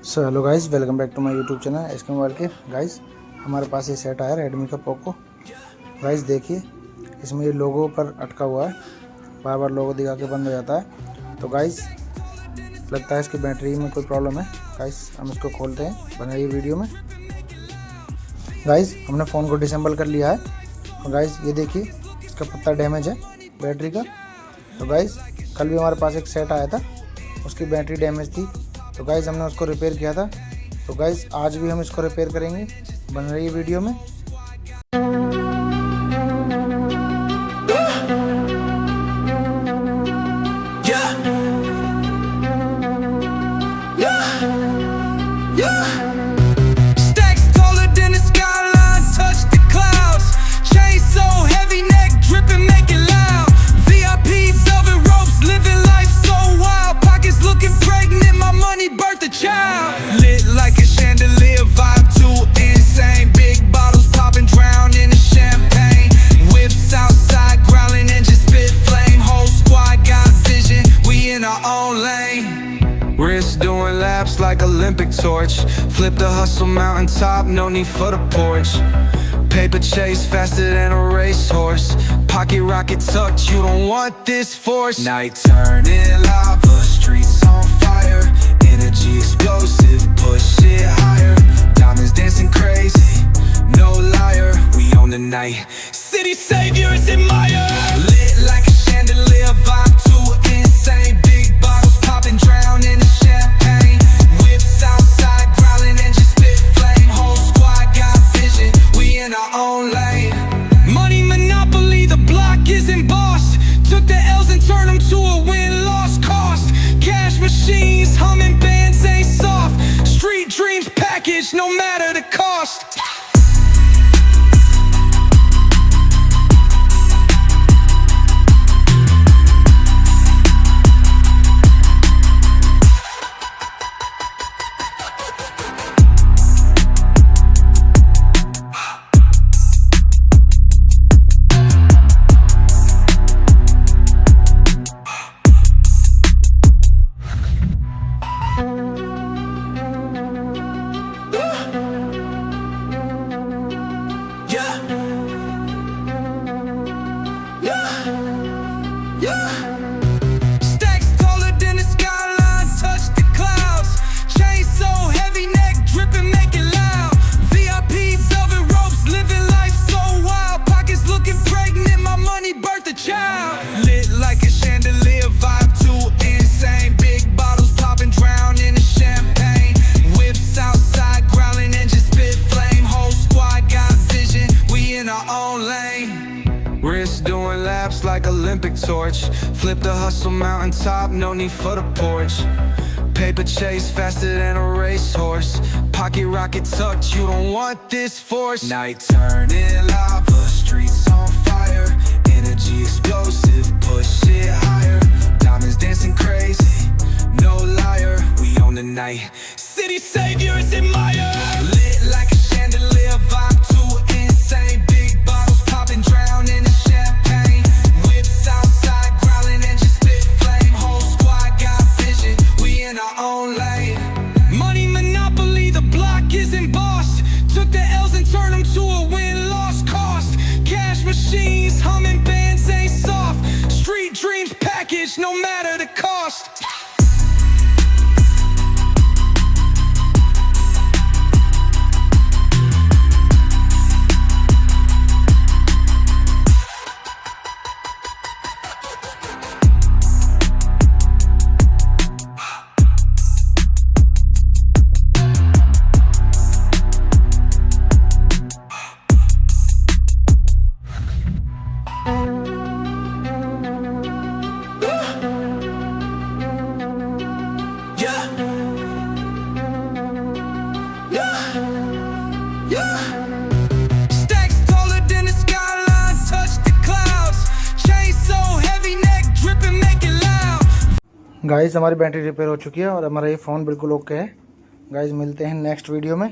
So hello guys, welcome back to my YouTube channel इसके mobile के। Guys हमारे पास ये सेट आया रेडमी का पोको। गाइस देखिए, इसमें ये लोगो पर अटका हुआ है, बार बार लोगो दिखा के बंद हो जाता है। तो गाइस लगता है इसकी बैटरी में कोई प्रॉब्लम है। गाइस हम इसको खोलते हैं, बनाइए वीडियो में। गाइस हमने फ़ोन को डिसेंबल कर लिया है। तो गाइस ये देखिए, इसका पत्ता डैमेज है बैटरी का। तो गाइस कल भी हमारे पास एक सेट आया था, उसकी बैटरी डैमेज थी। तो गाइस हमने उसको रिपेयर किया था। तो गाइस आज भी हम इसको रिपेयर करेंगे, बन रही है वीडियो में। Doing laps like Olympic torch. Flip the hustle mountaintop, no need for the porch. Paper chase faster than a racehorse. Pocket rocket tucked, you don't want this force. Night turning lava, streets on fire. Energy explosive, push it higher. Diamonds dancing crazy, no liar. We own the night, city saviors admire. Lit like a chandelier, vibe too insane. Big bottles popping, drown in the champagne. Whips outside, growling and just spit flame. Whole squad got vision, we in our own lane. Money monopoly, the block isn't bossed. Took the L's and turned them to a win-loss cost. Cash machines, humming bands ain't soft. Street dreams packaged, no matter the cost. Stacks taller than the skyline, touch the clouds. Chain so heavy, neck dripping, make it loud. VIP velvet ropes, living life so wild. Pockets looking pregnant, my money birthed a child. Lit like a chandelier, vibe too insane. Big bottles popping, drown in the champagne. Whips outside, growling and just spit flame. Whole squad got vision, we in our own lane. Wrist doing laps like Olympic torch. Flip the hustle mountaintop, no need for the porch. Paper chase faster than a racehorse. Pocket rocket tucked, you don't want this force. Night turning lava, streets on fire. Energy explosive, push it higher. Diamonds dancing crazy, no liar. We own the night, city saviors admire. Lit like a chandelier, vibe too insane. Big bottles popping, drown in the champagne. Whips outside, growling and just spit flame. Whole squad got vision, we in our own lane. Money monopoly, the block isn't bossed. Took the L's and turned them to a win-loss cost. Cash machines, humming bands ain't soft. Street dreams packaged, no matter the cost. Stacks taller than the skyline, touch the clouds. Chain so heavy, neck dripping, make it loud. Guys हमारी battery repair हो चुकी है और हमारा ये phone बिल्कुल okay है। Guys मिलते हैं नेक्स्ट वीडियो में।